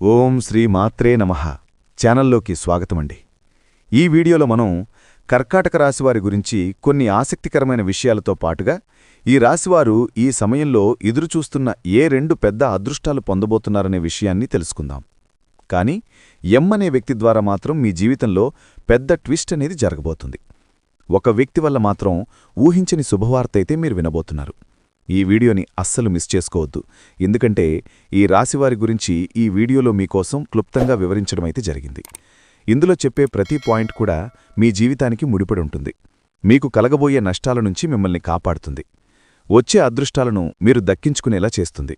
ఓం శ్రీ మాత్రే నమః ఛానల్లోకి స్వాగతమండి. ఈ వీడియోలో మనం కర్కాటక రాశివారి గురించి కొన్ని ఆసక్తికరమైన విషయాలతో పాటుగా ఈ రాశివారు ఈ సమయంలో ఎదురుచూస్తున్న ఏ రెండు పెద్ద అదృష్టాలు పొందబోతున్నారనే విషయాన్ని తెలుసుకుందాం. కానీ అనే వ్యక్తి ద్వారా మాత్రం మీ జీవితంలో పెద్ద ట్విస్ట్ అనేది జరగబోతుంది. ఒక వ్యక్తి వల్ల మాత్రం ఊహించని శుభవార్త అయితే మీరు వినబోతున్నారు. ఈ వీడియోని అస్సలు మిస్ చేసుకోవద్దు. ఎందుకంటే ఈ రాశివారి గురించి ఈ వీడియోలో మీకోసం క్లుప్తంగా వివరించడమైతే జరిగింది. ఇందులో చెప్పే ప్రతి పాయింట్ కూడా మీ జీవితానికి ముడిపడి ఉంటుంది. మీకు కలగబోయే నష్టాల నుంచి మిమ్మల్ని కాపాడుతుంది. వచ్చే అదృష్టాలను మీరు దక్కించుకునేలా చేస్తుంది.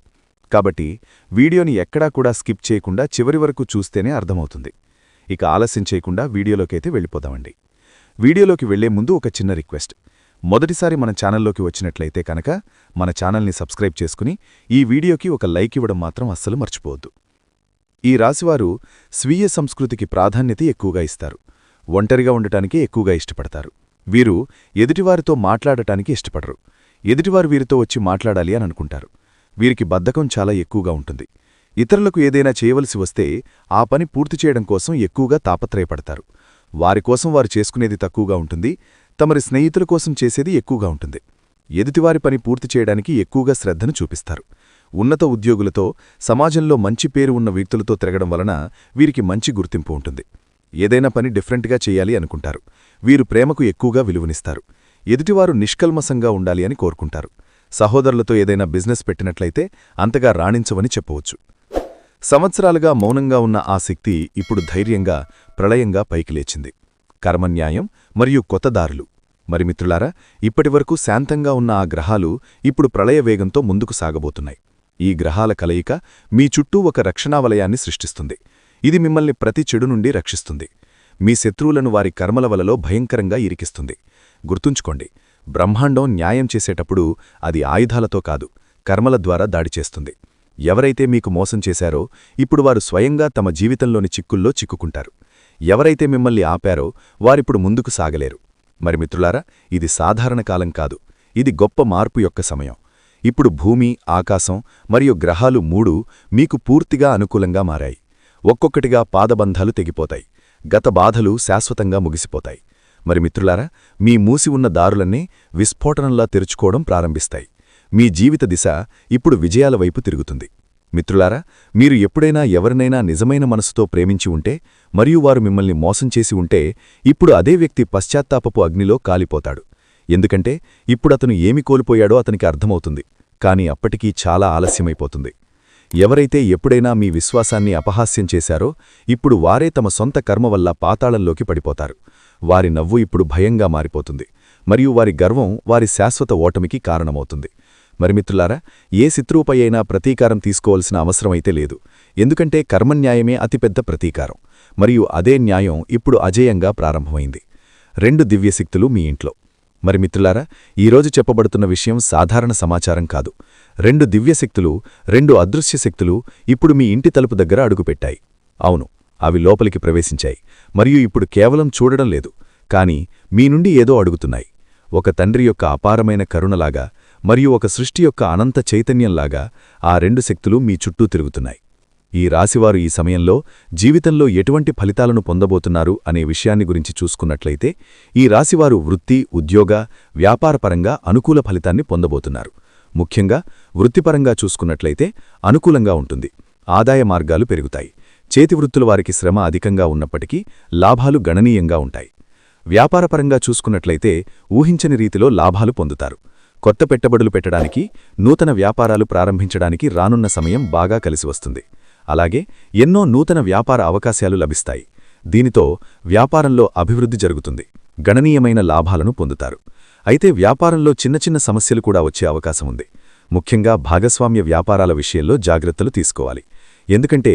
కాబట్టి వీడియోని ఎక్కడా కూడా స్కిప్ చేయకుండా చివరి వరకు చూస్తేనే అర్థమవుతుంది. ఇక ఆలస్యం చేయకుండా వీడియోలోకైతే వెళ్ళిపోదామండి. వీడియోలోకి వెళ్లే ముందు ఒక చిన్న రిక్వెస్ట్. మొదటిసారి మన ఛానల్లోకి వచ్చినట్లయితే కనుక మన ఛానల్ని సబ్స్క్రైబ్ చేసుకుని ఈ వీడియోకి ఒక లైక్ ఇవ్వడం మాత్రం అస్సలు మర్చిపోవద్దు. ఈ రాశివారు స్వీయ సంస్కృతికి ప్రాధాన్యత ఎక్కువగా ఇస్తారు. ఒంటరిగా ఉండటానికే ఎక్కువగా ఇష్టపడతారు. వీరు ఎదుటివారితో మాట్లాడటానికి ఇష్టపడరు. ఎదుటివారు వీరితో వచ్చి మాట్లాడాలి అని అనుకుంటారు. వీరికి బద్ధకం చాలా ఎక్కువగా ఉంటుంది. ఇతరులకు ఏదైనా చేయవలసి వస్తే ఆ పని పూర్తి చేయడం కోసం ఎక్కువగా తాపత్రయపడతారు. వారికోసం వారు చేసుకునేది తక్కువగా ఉంటుంది. తమరి స్నేహితుల కోసం చేసేది ఎక్కువగా ఉంటుంది. ఎదుటివారి పని పూర్తి చేయడానికి ఎక్కువగా శ్రద్ధను చూపిస్తారు. ఉన్నత ఉద్యోగులతో, సమాజంలో మంచి పేరు ఉన్న వ్యక్తులతో తిరగడం వలన వీరికి మంచి గుర్తింపు ఉంటుంది. ఏదైనా పని డిఫరెంట్గా చేయాలి అనుకుంటారు. వీరు ప్రేమకు ఎక్కువగా విలువనిస్తారు. ఎదుటివారు నిష్కల్మసంగా ఉండాలి అని కోరుకుంటారు. సహోదరులతో ఏదైనా బిజినెస్ పెట్టినట్లయితే అంతగా రాణించవని చెప్పవచ్చు. సంవత్సరాలుగా మౌనంగా ఉన్న ఆ శక్తి ఇప్పుడు ధైర్యంగా, ప్రళయంగా పైకి లేచింది. కర్మన్యాయం మరియు కొత్త దారులు. మరి మిత్రులారా, ఇప్పటివరకు శాంతంగా ఉన్న ఆ గ్రహాలు ఇప్పుడు ప్రళయ వేగంతో ముందుకు సాగబోతున్నాయి. ఈ గ్రహాల కలయిక మీ చుట్టూ ఒక రక్షణావలయాన్ని సృష్టిస్తుంది. ఇది మిమ్మల్ని ప్రతి చెడు నుండి రక్షిస్తుంది. మీ శత్రువులను వారి కర్మల వలలో భయంకరంగా ఇరికిస్తుంది. గుర్తుంచుకోండి, బ్రహ్మాండం న్యాయం చేసేటప్పుడు అది ఆయుధాలతో కాదు, కర్మల ద్వారా దాడి చేస్తుంది. ఎవరైతే మీకు మోసం చేశారో ఇప్పుడు వారు స్వయంగా తమ జీవితంలోని చిక్కుల్లో చిక్కుకుంటారు. ఎవరైతే మిమ్మల్ని ఆపారో వారిప్పుడు ముందుకు సాగలేరు. మరి మిత్రులారా, ఇది సాధారణ కాలం కాదు, ఇది గొప్ప మార్పు యొక్క సమయం. ఇప్పుడు భూమి, ఆకాశం మరియు గ్రహాలు మూడు మీకు పూర్తిగా అనుకూలంగా మారాయి. ఒక్కొక్కటిగా పాదబంధాలు తెగిపోతాయి. గత బాధలు శాశ్వతంగా ముగిసిపోతాయి. మరి మిత్రులారా, మీ మూసి ఉన్న దారులన్నీ విస్ఫోటనంలా తెరుచుకోవడం ప్రారంభిస్తాయి. మీ జీవిత దిశ ఇప్పుడు విజయాల వైపు తిరుగుతుంది. మిత్రులారా, మీరు ఎప్పుడైనా ఎవరినైనా నిజమైన మనసుతో ప్రేమించి ఉంటే మరియు వారు మిమ్మల్ని మోసం చేసి ఉంటే ఇప్పుడు అదే వ్యక్తి పశ్చాత్తాపపు అగ్నిలో కాలిపోతాడు. ఎందుకంటే ఇప్పుడతను ఏమి కోల్పోయాడో అతనికి అర్థమవుతుంది. కాని అప్పటికీ చాలా ఆలస్యమైపోతుంది. ఎవరైతే ఎప్పుడైనా మీ విశ్వాసాన్ని అపహాస్యం చేశారో ఇప్పుడు వారే తమ సొంత కర్మ వల్ల పాతాళంలోకి పడిపోతారు. వారి నవ్వు ఇప్పుడు భయంగా మారిపోతుంది మరియు వారి గర్వం వారి శాశ్వత ఓటమికి కారణమవుతుంది. మరి మిత్రులారా, ఏ శత్రువుపై అయినా ప్రతీకారం తీసుకోవాల్సిన అవసరమైతే లేదు. ఎందుకంటే కర్మన్యాయమే అతిపెద్ద ప్రతీకారం. మరియు అదే న్యాయం ఇప్పుడు అజేయంగా ప్రారంభమైంది. రెండు దివ్యశక్తులు మీ ఇంట్లో. మరి మిత్రులారా, ఈరోజు చెప్పబడుతున్న విషయం సాధారణ సమాచారం కాదు. రెండు దివ్యశక్తులు, రెండు అదృశ్యశక్తులు ఇప్పుడు మీ ఇంటి తలుపు దగ్గర అడుగుపెట్టాయి. అవును, అవి లోపలికి ప్రవేశించాయి. మరియు ఇప్పుడు కేవలం చూడడం లేదు, కాని మీ నుండి ఏదో అడుగుతున్నాయి. ఒక తండ్రి యొక్క అపారమైన కరుణలాగా మరియు ఒక సృష్టి యొక్క అనంత చైతన్యంలాగా ఆ రెండు శక్తులు మీ చుట్టూ తిరుగుతున్నాయి. ఈ రాశివారు ఈ సమయంలో జీవితంలో ఎటువంటి ఫలితాలను పొందబోతున్నారు అనే విషయాన్ని గురించి చూసుకున్నట్లయితే ఈ రాశివారు వృత్తి, ఉద్యోగ, వ్యాపారపరంగా అనుకూల ఫలితాన్ని పొందబోతున్నారు. ముఖ్యంగా వృత్తిపరంగా చూసుకున్నట్లయితే అనుకూలంగా ఉంటుంది. ఆదాయ మార్గాలు పెరుగుతాయి. చేతివృత్తుల వారికి శ్రమ అధికంగా ఉన్నప్పటికీ లాభాలు గణనీయంగా ఉంటాయి. వ్యాపారపరంగా చూసుకున్నట్లయితే ఊహించని రీతిలో లాభాలు పొందుతారు. కొత్త పెట్టుబడులు పెట్టడానికి, నూతన వ్యాపారాలు ప్రారంభించడానికి రానున్న సమయం బాగా కలిసివస్తుంది. అలాగే ఎన్నో నూతన వ్యాపార అవకాశాలు లభిస్తాయి. దీనితో వ్యాపారంలో అభివృద్ధి జరుగుతుంది. గణనీయమైన లాభాలను పొందుతారు. అయితే వ్యాపారంలో చిన్న చిన్న సమస్యలు కూడా వచ్చే అవకాశం ఉంది. ముఖ్యంగా భాగస్వామ్య వ్యాపారాల విషయంలో జాగ్రత్తలు తీసుకోవాలి. ఎందుకంటే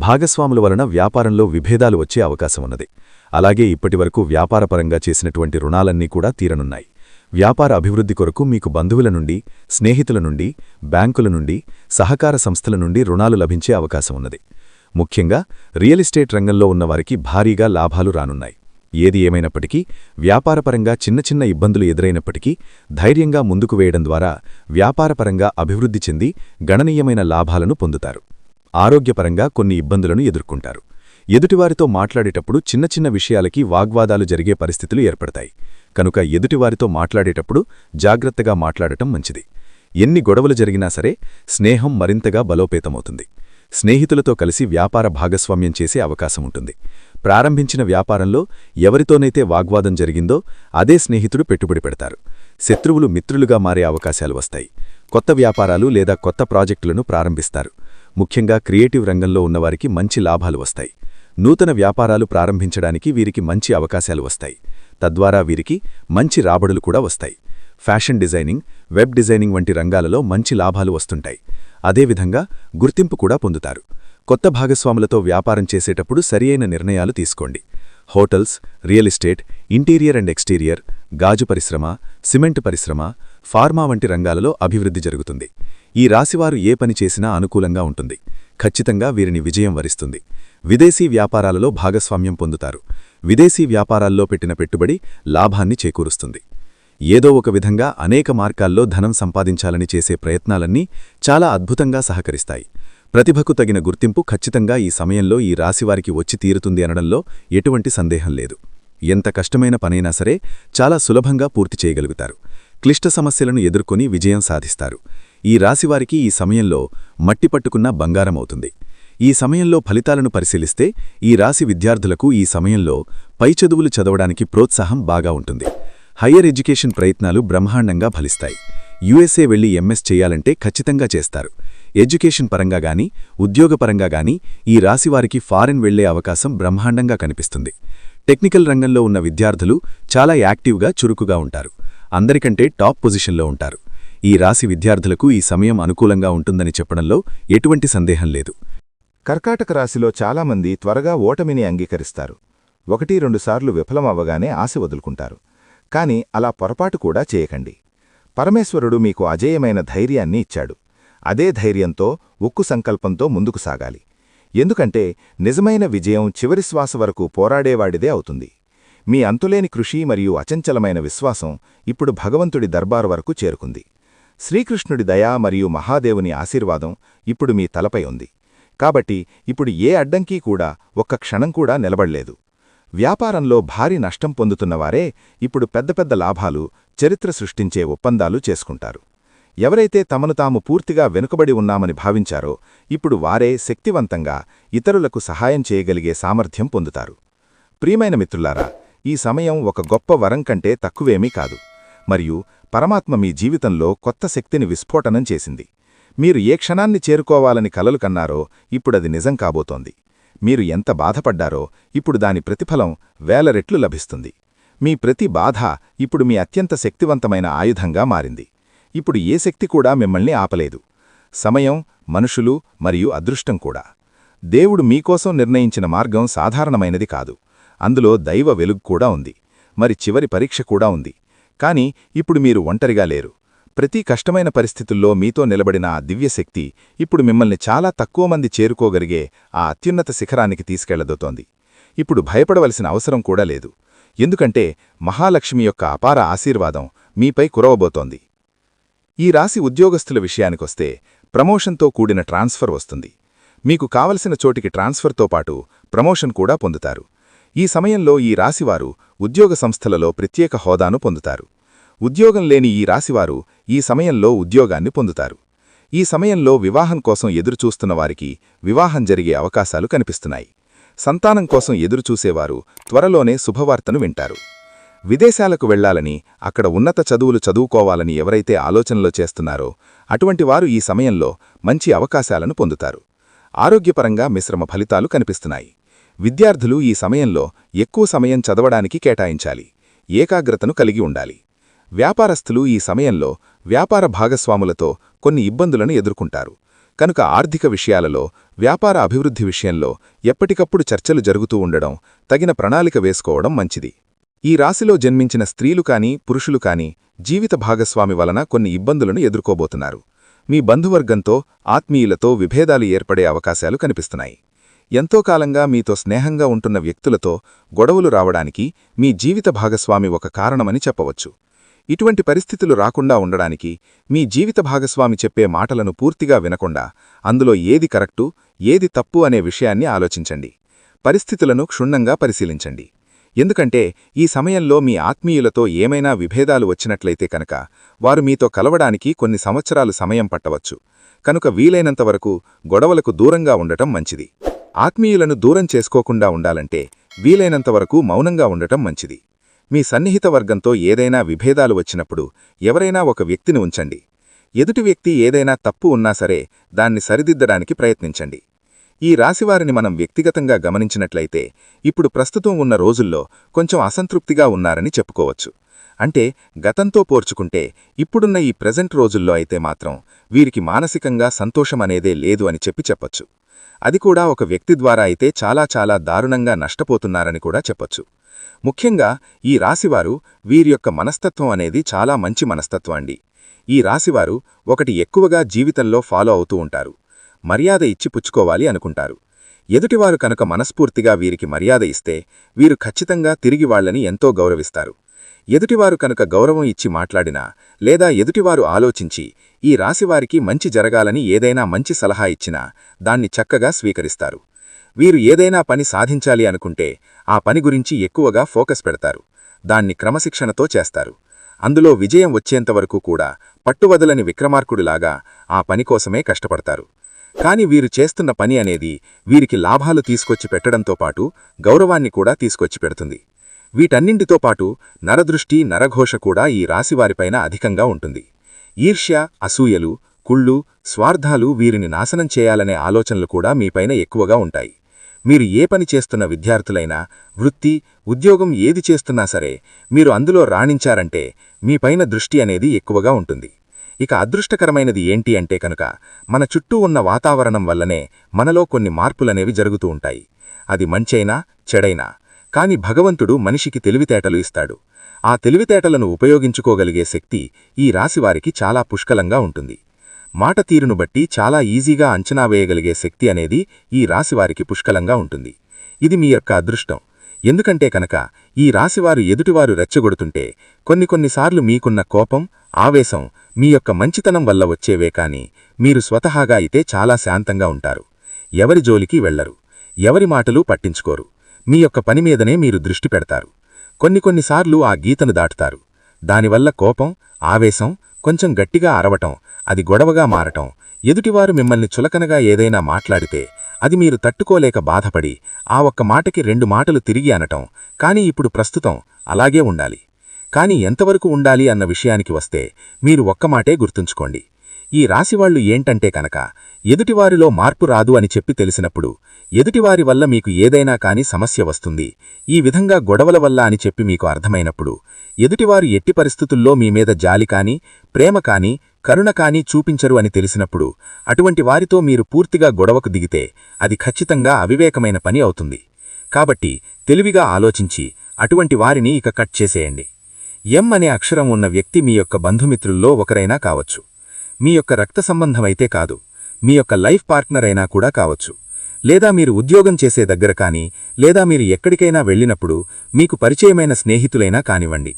భాగస్వాముల వలన వ్యాపారంలో విభేదాలు వచ్చే అవకాశం ఉన్నది. అలాగే ఇప్పటివరకు వ్యాపారపరంగా చేసినటువంటి రుణాలన్నీ కూడా తీరనున్నాయి. వ్యాపార అభివృద్ధి కొరకు మీకు బంధువుల నుండి, స్నేహితుల నుండి, బ్యాంకుల నుండి, సహకార సంస్థల నుండి రుణాలు లభించే అవకాశం ఉన్నది. ముఖ్యంగా రియల్ ఎస్టేట్ రంగంలో ఉన్నవారికి భారీగా లాభాలు రానున్నాయి. ఏది ఏమైనప్పటికీ వ్యాపారపరంగా చిన్న చిన్న ఇబ్బందులు ఎదురైనప్పటికీ ధైర్యంగా ముందుకు వేయడం ద్వారా వ్యాపారపరంగా అభివృద్ధి చెంది గణనీయమైన లాభాలను పొందుతారు. ఆరోగ్యపరంగా కొన్ని ఇబ్బందులను ఎదుర్కొంటారు. ఎదుటివారితో మాట్లాడేటప్పుడు చిన్న చిన్న విషయాలకి వాగ్వాదాలు జరిగే పరిస్థితులు ఏర్పడతాయి. కనుక ఎదుటివారితో మాట్లాడేటప్పుడు జాగ్రత్తగా మాట్లాడటం మంచిది. ఎన్ని గొడవలు జరిగినా సరే స్నేహం మరింతగా బలోపేతమవుతుంది. స్నేహితులతో కలిసి వ్యాపార భాగస్వామ్యం చేసే అవకాశముంటుంది. ప్రారంభించిన వ్యాపారంలో ఎవరితోనైతే వాగ్వాదం జరిగిందో అదే స్నేహితుడు పెట్టుబడి పెడతారు. శత్రువులు మిత్రులుగా మారే అవకాశాలు వస్తాయి. కొత్త వ్యాపారాలు లేదా కొత్త ప్రాజెక్టులను ప్రారంభిస్తారు. ముఖ్యంగా క్రియేటివ్ రంగంలో ఉన్నవారికి మంచి లాభాలు వస్తాయి. నూతన వ్యాపారాలు ప్రారంభించడానికి వీరికి మంచి అవకాశాలు వస్తాయి. తద్వారా వీరికి మంచి రాబడులు కూడా వస్తాయి. ఫ్యాషన్ డిజైనింగ్, వెబ్ డిజైనింగ్ వంటి రంగాలలో మంచి లాభాలు వస్తుంటాయి. అదేవిధంగా గుర్తింపు కూడా పొందుతారు. కొత్త భాగస్వాములతో వ్యాపారం చేసేటప్పుడు సరియైన నిర్ణయాలు తీసుకోండి. Hotels, real estate, interior and exterior, గాజు పరిశ్రమ, సిమెంట్ పరిశ్రమ, ఫార్మా వంటి రంగాలలో అభివృద్ధి జరుగుతుంది. ఈ రాశివారు ఏ పని చేసినా అనుకూలంగా ఉంటుంది. ఖచ్చితంగా వీరిని విజయం వరిస్తుంది. విదేశీ వ్యాపారాలలో భాగస్వామ్యం పొందుతారు. విదేశీ వ్యాపారాల్లో పెట్టిన పెట్టుబడి లాభాన్ని చేకూరుస్తుంది. ఏదో ఒక విధంగా అనేక మార్గాల్లో ధనం సంపాదించాలని చేసే ప్రయత్నాలన్నీ చాలా అద్భుతంగా సహకరిస్తాయి. ప్రతిభకు తగిన గుర్తింపు ఖచ్చితంగా ఈ సమయంలో ఈ రాశివారికి వచ్చి తీరుతుంది అనడంలో ఎటువంటి సందేహం లేదు. ఎంత కష్టమైన పనైనా సరే చాలా సులభంగా పూర్తి చేయగలుగుతారు. క్లిష్ట సమస్యలను ఎదుర్కొని విజయం సాధిస్తారు. ఈ రాశివారికి ఈ సమయంలో మట్టి పట్టుకున్న బంగారమవుతుంది. ఈ సమయంలో ఫలితాలను పరిశీలిస్తే ఈ రాశి విద్యార్థులకు ఈ సమయంలో పై చదువులు చదవడానికి ప్రోత్సాహం బాగా ఉంటుంది. హయ్యర్ ఎడ్యుకేషన్ ప్రయత్నాలు బ్రహ్మాండంగా ఫలిస్తాయి. యుఎస్ఏ వెళ్లి ఎంఎస్ చేయాలంటే ఖచ్చితంగా చేస్తారు. ఎడ్యుకేషన్ పరంగా గానీ ఉద్యోగపరంగా గానీ ఈ రాశివారికి ఫారెన్ వెళ్లే అవకాశం బ్రహ్మాండంగా కనిపిస్తుంది. టెక్నికల్ రంగంలో ఉన్న విద్యార్థులు చాలా యాక్టివ్గా చురుకుగా ఉంటారు. అందరికంటే టాప్ పొజిషన్లో ఉంటారు. ఈ రాశి విద్యార్థులకు ఈ సమయం అనుకూలంగా ఉంటుందని చెప్పడంలో ఎటువంటి సందేహం లేదు. కర్కాటక రాశిలో చాలామంది త్వరగా ఓటమిని అంగీకరిస్తారు. 1-2 సార్లు విఫలమవ్వగానే ఆశ వదులుకుంటారు. కాని అలా పొరపాటు కూడా చేయకండి. పరమేశ్వరుడు మీకు అజేయమైన ధైర్యాన్ని ఇచ్చాడు. అదే ధైర్యంతో ఉక్కు సంకల్పంతో ముందుకు సాగాలి. ఎందుకంటే నిజమైన విజయం చివరి శ్వాస వరకు పోరాడేవాడిదే అవుతుంది. మీ అంతులేని కృషి మరియు అచంచలమైన విశ్వాసం ఇప్పుడు భగవంతుడి దర్బారు వరకు చేరుకుంది. శ్రీకృష్ణుడి దయ మరియు మహాదేవుని ఆశీర్వాదం ఇప్పుడు మీ తలపై ఉంది. కాబట్టి ఇప్పుడు ఏ అడ్డంకీ కూడా ఒక్క క్షణం కూడా నిలబడలేదు. వ్యాపారంలో భారీ నష్టం పొందుతున్నవారే ఇప్పుడు పెద్ద పెద్ద లాభాలు, చరిత్ర సృష్టించే ఒప్పందాలు చేసుకుంటారు. ఎవరైతే తమను తాము పూర్తిగా వెనుకబడి ఉన్నామని భావించారో ఇప్పుడు వారే శక్తివంతంగా ఇతరులకు సహాయం చేయగలిగే సామర్థ్యం పొందుతారు. ప్రియమైన మిత్రులారా, ఈ సమయం ఒక గొప్ప వరం కంటే తక్కువేమీ కాదు. మరియు పరమాత్మ మీ జీవితంలో కొత్త శక్తిని విస్ఫోటనం చేసింది. మీరు ఏ క్షణాన్ని చేరుకోవాలని కలలు కన్నారో ఇప్పుడది నిజం కాబోతోంది. మీరు ఎంత బాధపడ్డారో ఇప్పుడు దాని ప్రతిఫలం 1000 రెట్లు లభిస్తుంది. మీ ప్రతి బాధ ఇప్పుడు మీ అత్యంత శక్తివంతమైన ఆయుధంగా మారింది. ఇప్పుడు ఏ శక్తి కూడా మిమ్మల్ని ఆపలేదు. సమయం, మనుషులు మరియు అదృష్టం కూడా. దేవుడు మీకోసం నిర్ణయించిన మార్గం సాధారణమైనది కాదు. అందులో దైవ వెలుగు కూడా ఉంది. మరి చివరి పరీక్ష కూడా ఉంది. కాని ఇప్పుడు మీరు ఒంటరిగా లేరు. ప్రతి కష్టమైన పరిస్థితుల్లో మీతో నిలబడిన ఆ దివ్యశక్తి ఇప్పుడు మిమ్మల్ని చాలా తక్కువ మంది చేరుకోగలిగే ఆ అత్యున్నత శిఖరానికి తీసుకెళ్లదోతోంది. ఇప్పుడు భయపడవలసిన అవసరం కూడా లేదు. ఎందుకంటే మహాలక్ష్మి యొక్క అపార ఆశీర్వాదం మీపై కురవబోతోంది. ఈ రాశి ఉద్యోగస్తుల విషయానికొస్తే ప్రమోషన్తో కూడిన ట్రాన్స్ఫర్ వస్తుంది. మీకు కావలసిన చోటికి ట్రాన్స్ఫర్తో పాటు ప్రమోషన్ కూడా పొందుతారు. ఈ సమయంలో ఈ రాశివారు ఉద్యోగ సంస్థలలో ప్రత్యేక హోదాను పొందుతారు. ఉద్యోగం లేని ఈ రాశివారు ఈ సమయంలో ఉద్యోగాన్ని పొందుతారు. ఈ సమయంలో వివాహం కోసం ఎదురుచూస్తున్న వారికి వివాహం జరిగే అవకాశాలు కనిపిస్తున్నాయి. సంతానం కోసం ఎదురుచూసేవారు త్వరలోనే శుభవార్తను వింటారు. విదేశాలకు వెళ్లాలని, అక్కడ ఉన్నత చదువులు చదువుకోవాలని ఎవరైతే ఆలోచనలో చేస్తున్నారో అటువంటి వారు ఈ సమయంలో మంచి అవకాశాలను పొందుతారు. ఆరోగ్యపరంగా మిశ్రమ ఫలితాలు కనిపిస్తున్నాయి. విద్యార్థులు ఈ సమయంలో ఎక్కువ సమయం చదవడానికి కేటాయించాలి. ఏకాగ్రతను కలిగి ఉండాలి. వ్యాపారస్తులు ఈ సమయంలో వ్యాపార భాగస్వాములతో కొన్ని ఇబ్బందులను ఎదుర్కొంటారు. కనుక ఆర్థిక విషయాలలో, వ్యాపార అభివృద్ధి విషయంలో ఎప్పటికప్పుడు చర్చలు జరుగుతూ ఉండడం, తగిన ప్రణాళిక వేసుకోవడం మంచిది. ఈ రాశిలో జన్మించిన స్త్రీలు కాని పురుషులు కాని జీవిత భాగస్వామి వలన కొన్ని ఇబ్బందులను ఎదుర్కోబోతున్నారు. మీ బంధువర్గంతో, ఆత్మీయులతో విభేదాలు ఏర్పడే అవకాశాలు కనిపిస్తున్నాయి. ఎంతో కాలంగా మీతో స్నేహంగా ఉంటున్న వ్యక్తులతో గొడవలు రావడానికి మీ జీవిత భాగస్వామి ఒక కారణమని చెప్పవచ్చు. ఇటువంటి పరిస్థితులు రాకుండా ఉండడానికి మీ జీవిత భాగస్వామి చెప్పే మాటలను పూర్తిగా వినకుండా అందులో ఏది కరెక్టు ఏది తప్పు అనే విషయాన్ని ఆలోచించండి. పరిస్థితులను క్షుణ్ణంగా పరిశీలించండి. ఎందుకంటే ఈ సమయంలో మీ ఆత్మీయులతో ఏమైనా విభేదాలు వచ్చినట్లయితే కనుక వారు మీతో కలవడానికి కొన్ని సంవత్సరాలు సమయం పట్టవచ్చు. కనుక వీలైనంతవరకు గొడవలకు దూరంగా ఉండటం మంచిది. ఆత్మీయులను దూరం చేసుకోకుండా ఉండాలంటే వీలైనంతవరకు మౌనంగా ఉండటం మంచిది. మీ సన్నిహిత వర్గంతో ఏదైనా విభేదాలు వచ్చినప్పుడు ఎవరైనా ఒక వ్యక్తిని ఉంచండి. ఎదుటి వ్యక్తి ఏదైనా తప్పు ఉన్నా సరే దాన్ని సరిదిద్దడానికి ప్రయత్నించండి. ఈ రాశివారిని మనం వ్యక్తిగతంగా గమనించినట్లయితే ఇప్పుడు ప్రస్తుతం ఉన్న రోజుల్లో కొంచెం అసంతృప్తిగా ఉన్నారని చెప్పుకోవచ్చు. అంటే గతంతో పోల్చుకుంటే ఇప్పుడున్న ఈ ప్రెజెంట్ రోజుల్లో అయితే మాత్రం వీరికి మానసికంగా సంతోషమనేదే లేదు అని చెప్పొచ్చు. అది కూడా ఒక వ్యక్తి ద్వారా అయితే చాలా చాలా దారుణంగా నష్టపోతున్నారని కూడా చెప్పొచ్చు. ముఖ్యంగా ఈ రాశివారు వీరి యొక్క మనస్తత్వం అనేది చాలా మంచి మనస్తత్వం అండి. ఈ రాశివారు ఒకటి ఎక్కువగా జీవితంలో ఫాలో అవుతూ ఉంటారు. మర్యాద ఇచ్చి పుచ్చుకోవాలి అనుకుంటారు. ఎదుటివారు కనుక మనస్ఫూర్తిగా వీరికి మర్యాద ఇస్తే వీరు ఖచ్చితంగా తిరిగి వాళ్లని ఎంతో గౌరవిస్తారు. ఎదుటివారు కనుక గౌరవం ఇచ్చి మాట్లాడినా లేదా ఎదుటివారు ఆలోచించి ఈ రాశివారికి మంచి జరగాలని ఏదైనా మంచి సలహా ఇచ్చినా దాన్ని చక్కగా స్వీకరిస్తారు. వీరు ఏదైనా పని సాధించాలి అనుకుంటే ఆ పని గురించి ఎక్కువగా ఫోకస్ పెడతారు. దాన్ని క్రమశిక్షణతో చేస్తారు. అందులో విజయం వచ్చేంతవరకు కూడా పట్టువదలని విక్రమార్కుడిలాగా ఆ పని కోసమే కష్టపడతారు. కాని వీరు చేస్తున్న పని అనేది వీరికి లాభాలు తీసుకొచ్చి పెట్టడంతో పాటు గౌరవాన్ని కూడా తీసుకొచ్చి పెడుతుంది. వీటన్నింటితో పాటు నరదృష్టి నరఘోష కూడా ఈ రాశివారిపైన అధికంగా ఉంటుంది. ఈర్ష్య అసూయలు కుళ్ళు స్వార్థాలు వీరిని నాశనం చేయాలనే ఆలోచనలు కూడా మీపైన ఎక్కువగా ఉంటాయి. మీరు ఏ పని చేస్తున్న విద్యార్థులైనా వృత్తి ఉద్యోగం ఏది చేస్తున్నా సరే మీరు అందులో రాణించారంటే మీపైన దృష్టి అనేది ఎక్కువగా ఉంటుంది. ఇక అదృష్టకరమైనది ఏంటి అంటే కనుక మన చుట్టూ ఉన్న వాతావరణం వల్లనే మనలో కొన్ని మార్పులనేవి జరుగుతూ ఉంటాయి. అది మంచైనా చెడైనా. కాని భగవంతుడు మనిషికి తెలివితేటలు ఇస్తాడు. ఆ తెలివితేటలను ఉపయోగించుకోగలిగే శక్తి ఈ రాశివారికి చాలా పుష్కలంగా ఉంటుంది. మాట తీరును బట్టి చాలా ఈజీగా అంచనా వేయగలిగే శక్తి అనేది ఈ రాశివారికి పుష్కలంగా ఉంటుంది. ఇది మీ యొక్క అదృష్టం. ఎందుకంటే కనుక ఈ రాశివారు ఎదుటివారు రెచ్చగొడుతుంటే కొన్నిసార్లు మీకున్న కోపం ఆవేశం మీ యొక్క మంచితనం వల్ల వచ్చేవే కాని మీరు స్వతహాగా అయితే చాలా శాంతంగా ఉంటారు. ఎవరి జోలికి వెళ్లరు. ఎవరి మాటలు పట్టించుకోరు. మీ యొక్క పనిమీదనే మీరు దృష్టి పెడతారు. కొన్నిసార్లు ఆ గీతను దాటుతారు. దానివల్ల కోపం ఆవేశం కొంచెం గట్టిగా అరవటం అది గొడవగా మారటం ఎదుటివారు మిమ్మల్ని చులకనగా ఏదైనా మాట్లాడితే అది మీరు తట్టుకోలేక బాధపడి ఆ ఒక్క మాటకి 2 మాటలు తిరిగి అనటం. కాని ఇప్పుడు ప్రస్తుతం అలాగే ఉండాలి. కాని ఎంతవరకు ఉండాలి అన్న విషయానికి వస్తే మీరు ఒక్క మాటే గుర్తుంచుకోండి. ఈ రాశివాళ్లు ఏంటంటే కనుక ఎదుటివారిలో మార్పు రాదు అని చెప్పి తెలిసినప్పుడు ఎదుటివారి వల్ల మీకు ఏదైనా కాని సమస్య వస్తుంది. ఈ విధంగా గొడవల వల్ల అని చెప్పి మీకు అర్థమైనప్పుడు ఎదుటివారు ఎట్టి పరిస్థితుల్లో మీ మీద జాలి కాని ప్రేమ కాని కరుణ కాని చూపించరు అని తెలిసినప్పుడు అటువంటి వారితో మీరు పూర్తిగా గొడవకు దిగితే అది ఖచ్చితంగా అవివేకమైన పని అవుతుంది. కాబట్టి తెలివిగా ఆలోచించి అటువంటి వారిని ఇక కట్ చేసేయండి. ఎం అనే అక్షరం ఉన్న వ్యక్తి మీ యొక్క బంధుమిత్రుల్లో ఒకరైనా కావచ్చు. మీ యొక్క రక్త సంబంధమైతే కాదు. మీ యొక్క లైఫ్ పార్ట్నర్ అయినా కూడా కావచ్చు. లేదా మీరు ఉద్యోగం చేసే దగ్గర కానీ లేదా మీరు ఎక్కడికైనా వెళ్ళినప్పుడు మీకు పరిచయమైన స్నేహితులైనా కానివ్వండి.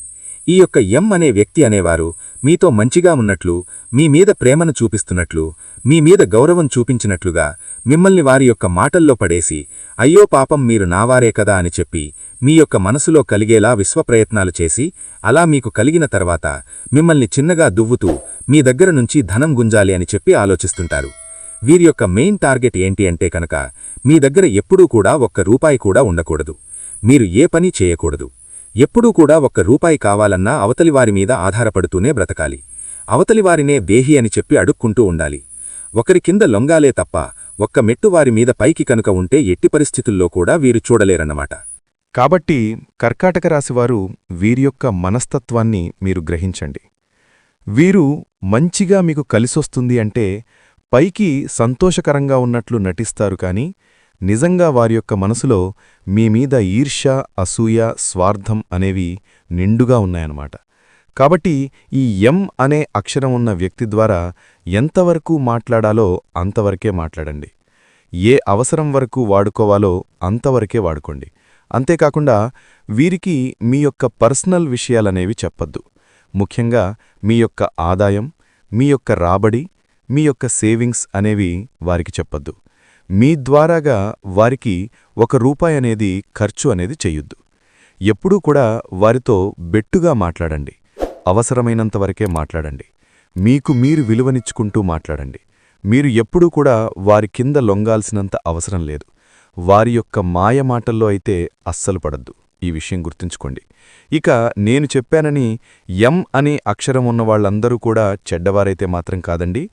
ఈ యొక్క ఎం అనే వ్యక్తి అనేవారు మీతో మంచిగా ఉన్నట్లు మీ మీద ప్రేమను చూపిస్తున్నట్లు మీ మీద గౌరవం చూపించినట్లుగా మిమ్మల్ని వారి యొక్క మాటల్లో పడేసి అయ్యో పాపం మీరు నావారే కదా అని చెప్పి మీ యొక్క మనసులో కలిగేలా విశ్వప్రయత్నాలు చేసి అలా మీకు కలిగిన తర్వాత మిమ్మల్ని చిన్నగా దువ్వుతూ మీ దగ్గర నుంచి ధనం గుంజాలి అని చెప్పి ఆలోచిస్తుంటారు. వీరి యొక్క మెయిన్ టార్గెట్ ఏంటి అంటే కనుక మీ దగ్గర ఎప్పుడూ కూడా ₹1 కూడా ఉండకూడదు. మీరు ఏ పని చేయకూడదు. ఎప్పుడూ కూడా ₹1 కావాలన్నా అవతలివారి మీద ఆధారపడుతూనే బ్రతకాలి. అవతలివారినే దేహి అని చెప్పి అడుక్కుంటూ ఉండాలి. ఒకరి కింద లొంగాలే తప్ప ఒక్క మెట్టు వారి మీద పైకి కనుక ఉంటే ఎట్టి పరిస్థితుల్లో కూడా వీరు చూడలేరన్నమాట. కాబట్టి కర్కాటక రాశివారు వీరి యొక్క మనస్తత్వాన్ని మీరు గ్రహించండి. వీరు మంచిగా మీకు కలిసొస్తుంది అంటే పైకి సంతోషకరంగా ఉన్నట్లు నటిస్తారు కాని నిజంగా వారి యొక్క మనసులో మీమీద ఈర్ష్య అసూయ స్వార్థం అనేవి నిండుగా ఉన్నాయన్నమాట. కాబట్టి ఈ ఎం అనే అక్షరం ఉన్న వ్యక్తి ద్వారా ఎంతవరకు మాట్లాడాలో అంతవరకే మాట్లాడండి. ఏ అవసరం వరకు వాడుకోవాలో అంతవరకే వాడుకోండి. అంతేకాకుండా వీరికి మీ యొక్క పర్సనల్ విషయాలనేవి చెప్పొద్దు. ముఖ్యంగా మీ యొక్క ఆదాయం, మీ యొక్క రాబడి, మీ యొక్క సేవింగ్స్ అనేవి వారికి చెప్పొద్దు. మీ ద్వారాగా వారికి ₹1 అనేది ఖర్చు అనేది చెయ్యొద్దు. ఎప్పుడూ కూడా వారితో బెట్టుగా మాట్లాడండి. అవసరమైనంతవరకే మాట్లాడండి. మీకు మీరు విలువనిచ్చుకుంటూ మాట్లాడండి. మీరు ఎప్పుడూ కూడా వారి కింద లొంగాల్సినంత అవసరం లేదు. వారి యొక్క మాయమాటల్లో అయితే అస్సలు పడద్దు. ఈ విషయం గుర్తుంచుకోండి. ఇక నేను చెప్పానని ఎం అనే అక్షరం ఉన్నవాళ్లందరూ కూడా చెడ్డవారైతే మాత్రం కాదండి.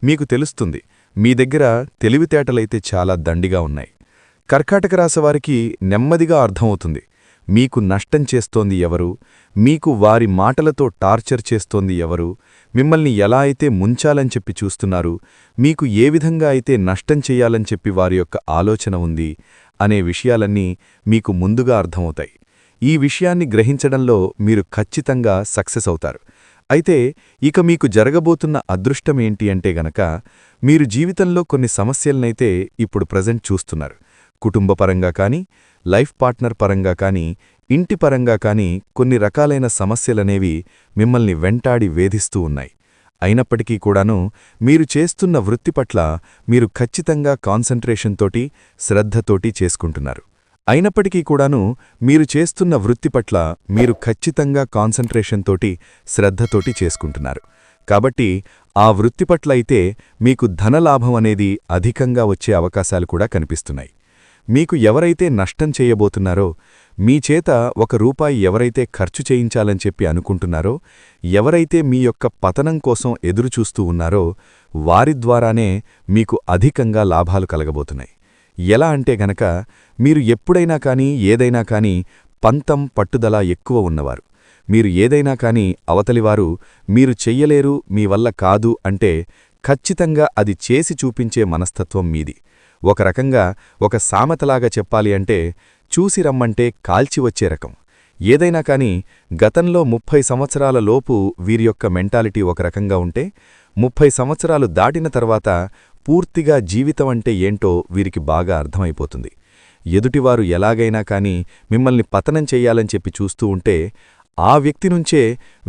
మీకు తెలుస్తుంది, మీ దగ్గర తెలివితేటలైతే చాలా దండిగా ఉన్నాయి. కర్కాటక రాశివారికి నెమ్మదిగా అర్థమవుతుంది మీకు నష్టం చేస్తోంది ఎవరు, మీకు వారి మాటలతో టార్చర్ చేస్తోంది ఎవరు, మిమ్మల్ని ఎలా అయితే ముంచాలని చెప్పి చూస్తున్నారు, మీకు ఏ విధంగా అయితే నష్టం చెయ్యాలని చెప్పి వారి యొక్క ఆలోచన ఉంది అనే విషయాలన్నీ మీకు ముందుగా అర్థమవుతాయి. ఈ విషయాన్ని గ్రహించడంలో మీరు ఖచ్చితంగా సక్సెస్ అవుతారు. అయితే ఇక మీకు జరగబోతున్న అదృష్టమేంటి అంటే గనక, మీరు జీవితంలో కొన్ని సమస్యలనైతే ఇప్పుడు ప్రెజెంట్ చూస్తున్నారు. కుటుంబపరంగా కానీ, లైఫ్ పార్ట్నర్ పరంగా కానీ, ఇంటి పరంగా కానీ కొన్ని రకాలైన సమస్యలనేవి మిమ్మల్ని వెంటాడి వేధిస్తూ ఉన్నాయి. అయినప్పటికీ కూడాను మీరు చేస్తున్న వృత్తి పట్ల మీరు ఖచ్చితంగా కాన్సంట్రేషన్తోటి, శ్రద్ధతోటి చేసుకుంటున్నారు. అయినప్పటికీ కూడాను మీరు చేస్తున్న వృత్తి పట్ల మీరు ఖచ్చితంగా కాన్సంట్రేషన్తోటి, శ్రద్ధతోటి చేసుకుంటున్నారు. కాబట్టి ఆ వృత్తి పట్ల అయితే మీకు ధనలాభం అనేది అధికంగా వచ్చే అవకాశాలు కూడా కనిపిస్తున్నాయి. మీకు ఎవరైతే నష్టం చేయబోతున్నారో, మీ చేత ₹1 ఎవరైతే ఖర్చు చేయించాలని చెప్పి అనుకుంటున్నారో, ఎవరైతే మీ యొక్క పతనం కోసం ఎదురుచూస్తూ ఉన్నారో, వారి ద్వారానే మీకు అధికంగా లాభాలు కలగబోతున్నాయి. ఎలా అంటే గనక, మీరు ఎప్పుడైనా కానీ ఏదైనా కానీ పంతం, పట్టుదల ఎక్కువ ఉన్నవారు. మీరు ఏదైనా కానీ అవతలివారు మీరు చెయ్యలేరు, మీ వల్ల కాదు అంటే ఖచ్చితంగా అది చేసి చూపించే మనస్తత్వం మీది. ఒక రకంగా ఒక సామెతలాగా చెప్పాలి అంటే, చూసి రమ్మంటే కాల్చి వచ్చే రకం. ఏదైనా కానీ గతంలో 30 సంవత్సరాల లోపు వీరి యొక్క మెంటాలిటీ ఒక రకంగా ఉంటే, 30 సంవత్సరాలు దాటిన తర్వాత పూర్తిగా జీవితమంటే ఏంటో వీరికి బాగా అర్థమైపోతుంది. ఎదుటివారు ఎలాగైనా కానీ మిమ్మల్ని పతనం చెయ్యాలని చెప్పి చూస్తూ ఉంటే, ఆ వ్యక్తి నుంచే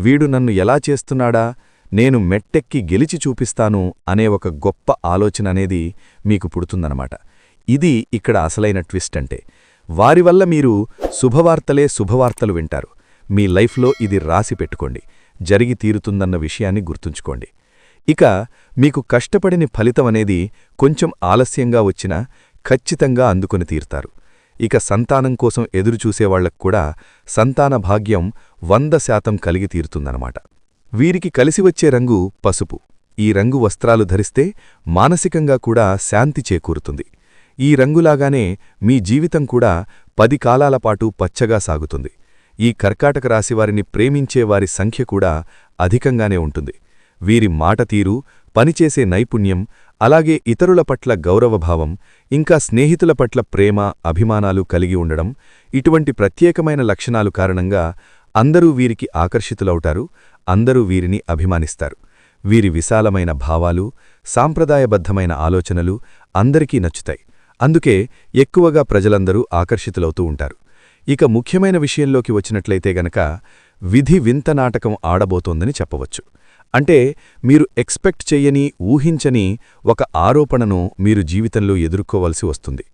వీడు నన్ను ఎలా చేస్తున్నాడా, నేను మెట్టెక్కి గెలిచి చూపిస్తాను అనే ఒక గొప్ప ఆలోచన అనేది మీకు పుడుతుందన్నమాట. ఇది ఇక్కడ అసలైన ట్విస్ట్ అంటే, వారి వల్ల మీరు శుభవార్తలే శుభవార్తలు వింటారు. మీ లైఫ్లో ఇది రాసి పెట్టుకోండి. జరిగి తీరుతుందన్న విషయాన్ని గుర్తుంచుకోండి. ఇక మీకు కష్టపడిన ఫలితమనేది కొంచెం ఆలస్యంగా వచ్చినా ఖచ్చితంగా అందుకొని తీరుతారు. ఇక సంతానం కోసం ఎదురుచూసేవాళ్లకు కూడా సంతాన భాగ్యం 100% కలిగి తీరుతుందన్నమాట. వీరికి కలిసివచ్చే రంగు పసుపు. ఈ రంగు వస్త్రాలు ధరిస్తే మానసికంగా కూడా శాంతి చేకూరుతుంది. ఈ రంగులాగానే మీ జీవితం కూడా 10 కాలాలపాటు పచ్చగా సాగుతుంది. ఈ కర్కాటక రాశివారిని ప్రేమించే వారి సంఖ్య కూడా అధికంగానే ఉంటుంది. వీరి మాట తీరు, పనిచేసే నైపుణ్యం, అలాగే ఇతరుల పట్ల గౌరవభావం, ఇంకా స్నేహితుల పట్ల ప్రేమ, అభిమానాలు కలిగి ఉండడం, ఇటువంటి ప్రత్యేకమైన లక్షణాలు కారణంగా అందరూ వీరికి ఆకర్షితులవుతారు. అందరూ వీరిని అభిమానిస్తారు. వీరి విశాలమైన భావాలు, సాంప్రదాయబద్ధమైన ఆలోచనలు అందరికీ నచ్చుతాయి. అందుకే ఎక్కువగా ప్రజలందరూ ఆకర్షితులవుతూ ఉంటారు. ఇక ముఖ్యమైన విషయంలోకి వచ్చినట్లయితే గనక, విధి వింత నాటకం ఆడబోతోందని చెప్పవచ్చు. అంటే మీరు ఎక్స్పెక్ట్ చెయ్యని, ఊహించని ఒక ఆరోపణను మీరు జీవితంలో ఎదుర్కోవలసి వస్తుంది.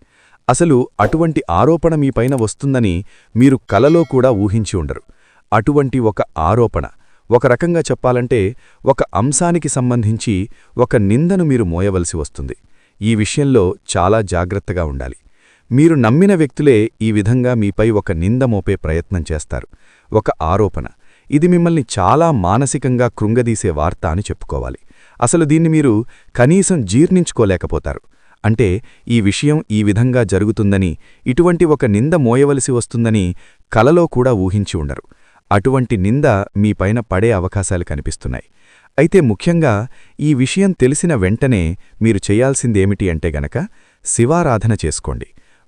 అసలు అటువంటి ఆరోపణ మీపైన వస్తుందని మీరు కలలో కూడా ఊహించి ఉండరు. అటువంటి ఒక ఆరోపణ, ఒక రకంగా చెప్పాలంటే ఒక అంశానికి సంబంధించి ఒక నిందను మీరు మోయవలసి వస్తుంది. ఈ విషయంలో చాలా జాగ్రత్తగా ఉండాలి. మీరు నమ్మిన వ్యక్తులే ఈ విధంగా మీపై ఒక నింద మోపే ప్రయత్నం చేస్తారు. ఒక ఆరోపణ. ఇది మిమ్మల్ని చాలా మానసికంగా కృంగదీసే వార్త అని చెప్పుకోవాలి. అసలు దీన్ని మీరు కనీసం జీర్ణించుకోలేకపోతారు. అంటే ఈ విషయం ఈ విధంగా జరుగుతుందని, ఇటువంటి ఒక నింద మోయవలసి వస్తుందని కలలో కూడా ఊహించి ఉండరు. అటువంటి నింద మీపైన పడే అవకాశాలు కనిపిస్తున్నాయి. అయితే ముఖ్యంగా ఈ విషయం తెలిసిన వెంటనే మీరు చెయ్యాల్సిందేమిటి అంటే గనక, శివారాధన చేసుకోండి.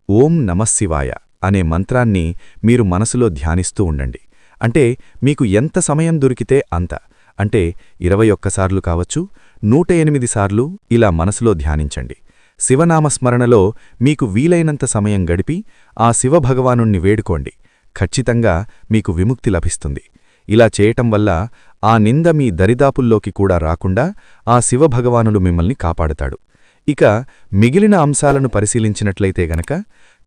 ఓం నమఃశివాయ అనే మంత్రాన్ని మీరు మనసులో ధ్యానిస్తూ ఉండండి. అంటే మీకు ఎంత సమయం దొరికితే అంత, అంటే 21 సార్లు కావచ్చు, 108 సార్లు ఇలా మనసులో ధ్యానించండి. శివనామస్మరణలో మీకు వీలైనంత సమయం గడిపి ఆ శివభగవానుణ్ణి వేడుకోండి. ఖచ్చితంగా మీకు విముక్తి లభిస్తుంది. ఇలా చేయటం వల్ల ఆ నింద మీ దరిదాపుల్లోకి కూడా రాకుండా ఆ శివభగవానుడు మిమ్మల్ని కాపాడుతాడు. ఇక మిగిలిన అంశాలను పరిశీలించినట్లయితే గనక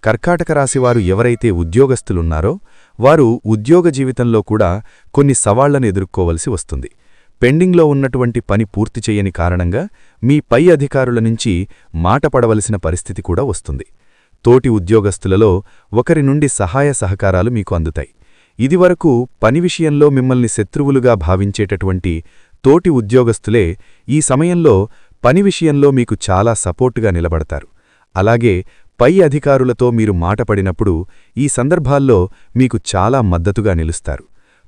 కర్కాటక రాశివారు ఎవరైతే ఉద్యోగస్తులున్నారో వారు ఉద్యోగ జీవితంలో కూడా కొన్ని సవాళ్లను ఎదుర్కోవలసి వస్తుంది. పెండింగ్లో ఉన్నటువంటి పని పూర్తి చెయ్యని కారణంగా మీ పై అధికారుల నుంచి మాట పడవలసిన పరిస్థితి కూడా వస్తుంది. తోటి ఉద్యోగస్తులలో ఒకరి నుండి సహాయ సహకారాలు మీకు అందుతాయి. ఇదివరకు పని విషయంలో మిమ్మల్ని శత్రువులుగా భావించేటటువంటి తోటి ఉద్యోగస్తులే ఈ సమయంలో పని విషయంలో మీకు చాలా సపోర్టుగా నిలబడతారు. అలాగే పై అధికారులతో మీరు మాటపడినప్పుడు ఈ సందర్భాల్లో మీకు చాలా మద్దతుగా నిలుస్తారు.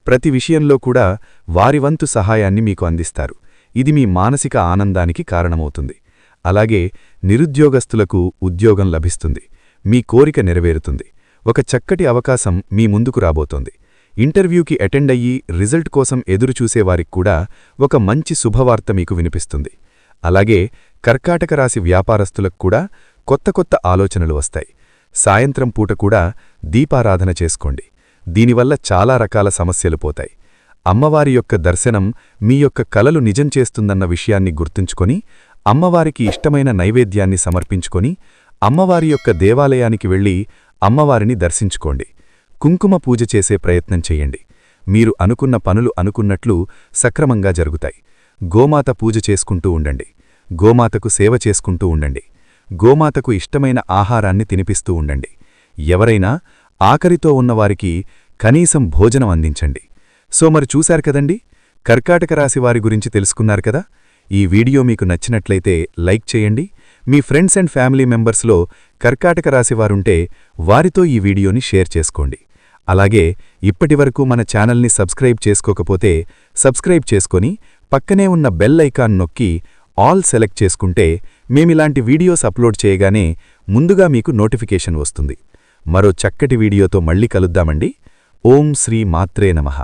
ప్రతి విషయంలో కూడా వారివంతు సహాయాన్ని మీకు అందిస్తారు. ఇది మీ మానసిక ఆనందానికి కారణమవుతుంది. అలాగే నిరుద్యోగస్తులకు ఉద్యోగం లభిస్తుంది. మీ కోరిక నెరవేరుతుంది. ఒక చక్కటి అవకాశం మీ ముందుకు రాబోతోంది. ఇంటర్వ్యూకి అటెండ్ అయ్యి రిజల్ట్ కోసం ఎదురుచూసేవారికి కూడా ఒక మంచి శుభవార్త మీకు వినిపిస్తుంది. అలాగే కర్కాటక రాశి వ్యాపారస్తులకు కూడా కొత్త కొత్త ఆలోచనలు వస్తాయి. సాయంత్రం పూట కూడా దీపారాధన చేసుకోండి. దీనివల్ల చాలా రకాల సమస్యలు పోతాయి. అమ్మవారి యొక్క దర్శనం మీ యొక్క కలలు నిజం చేస్తుందన్న విషయాన్ని గుర్తుంచుకొని అమ్మవారికి ఇష్టమైన నైవేద్యాన్ని సమర్పించుకొని అమ్మవారి యొక్క దేవాలయానికి వెళ్లి అమ్మవారిని దర్శించుకోండి. కుంకుమ పూజ చేసే ప్రయత్నం చెయ్యండి. మీరు అనుకున్న పనులు అనుకున్నట్లు సక్రమంగా జరుగుతాయి. గోమాత పూజ చేసుకుంటూ ఉండండి. గోమాతకు సేవ చేసుకుంటూ ఉండండి. గోమాతకు ఇష్టమైన ఆహారాన్ని తినిపిస్తూ ఉండండి. ఎవరైనా ఆకలితో ఉన్నవారికి కనీసం భోజనం అందించండి. సో మరి చూశారు కదండి, కర్కాటక రాశివారి గురించి తెలుసుకున్నారు కదా. ఈ వీడియో మీకు నచ్చినట్లయితే లైక్ చేయండి. మీ ఫ్రెండ్స్ అండ్ ఫ్యామిలీ మెంబర్స్లో కర్కాటక రాశివారుంటే వారితో ఈ వీడియోని షేర్ చేసుకోండి. అలాగే ఇప్పటివరకు మన ఛానల్ని సబ్స్క్రైబ్ చేసుకోకపోతే సబ్స్క్రైబ్ చేసుకొని పక్కనే ఉన్న బెల్ ఐకాన్ నొక్కి ఆల్ సెలెక్ట్ చేసుకుంటే మేమిలాంటి వీడియోస్ అప్లోడ్ చేయగానే ముందుగా మీకు నోటిఫికేషన్ వస్తుంది. మరో చక్కటి వీడియోతో మళ్ళీ కలుద్దామండి. ఓం శ్రీ మాత్రే నమః.